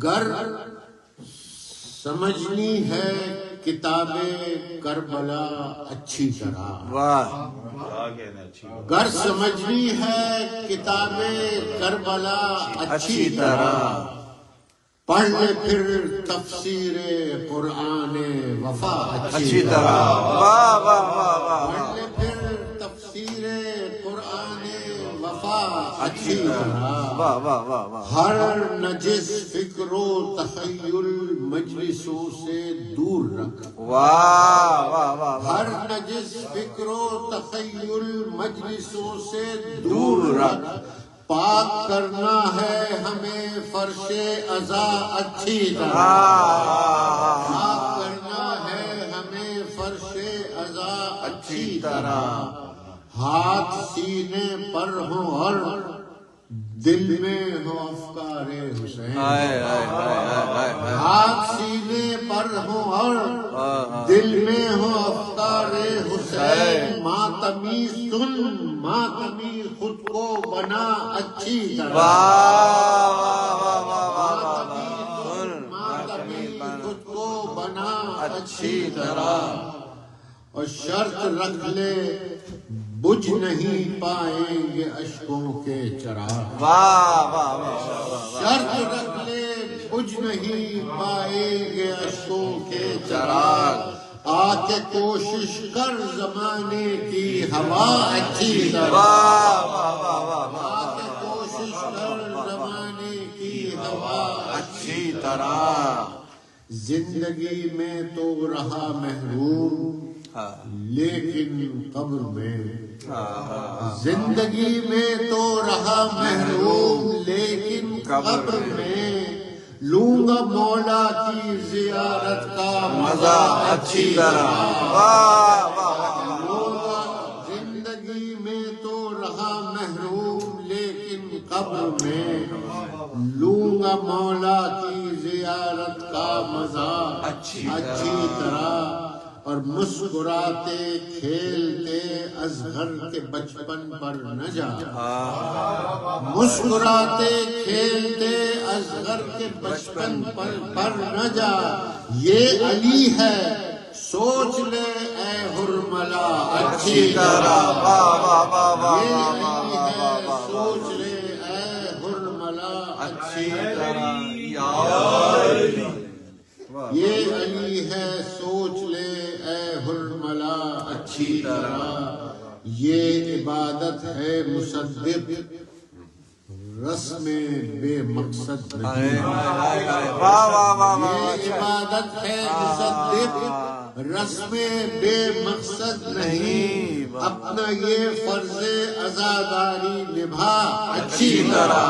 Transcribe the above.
گر سمجھنی ہے کتاب کربلا اچھی طرح، گر سمجھنی ہے کتاب کربلا اچھی طرح، پڑھ لے پھر تفسیر قرآن وفا اچھی طرح، پڑھ لے پھر تفسیر قرآن وفا اچھی طرح، ہر نجس فکر و تخیل مجلسوں سے دور رکھ، ہر نجس فکر و تخیل مجلسوں سے دور رکھ، پاک کرنا ہے ہمیں فرش عزا اچھی طرح، پاک کرنا ہے ہمیں فرش عزا اچھی طرح، ہاتھ سینے پر ہو اور دل میں ہو افکار حسین، ہاتھ سینے پر ہو اور دل میں ہو افکار حسین، ماتمی سن ماتمی خود کو بنا اچھی طرح، ماتمی خود کو بنا اچھی طرح، اور شرط رکھ لے بجھ نہیں پائیں گے اشکوں کے چراغ، شرط رکھ لے بجھ نہیں پائیں گے اشکوں کے چراغ، آ کے کوشش کر زمانے کی ہوا اچھی طرح، آ کے کوشش کر زمانے کی ہوا اچھی طرح، زندگی میں تو رہا محروم لیکن قبر میں، زندگی میں تو رہا محروم لیکن قبر میں لوں گا مولا کی زیارت کا مزہ اچھی طرح، زندگی میں تو رہا محروم لیکن قبر میں لوں گا مولا کی زیارت کا مزہ اچھی طرح، اور مسکراتے کھیلتے اصغر کے بچپن پر نہ جا، مسکراتے کھیلتے اصغر کے بچپن پر نہ جا، یہ علی ہے سوچ لے اے حرملا اچھی طرح، یہ علی ہے سوچ لے اے حرملا اچھی طرح، یہ علی ہے سوچ لے اے حرملا اچھی طرح، یہ عبادت ہے مصدق رسم بے مقصد نہیں، یہ عبادت ہے مصدق رسم بے مقصد نہیں، اپنا یہ فرض عزاداری نبھا اچھی طرح۔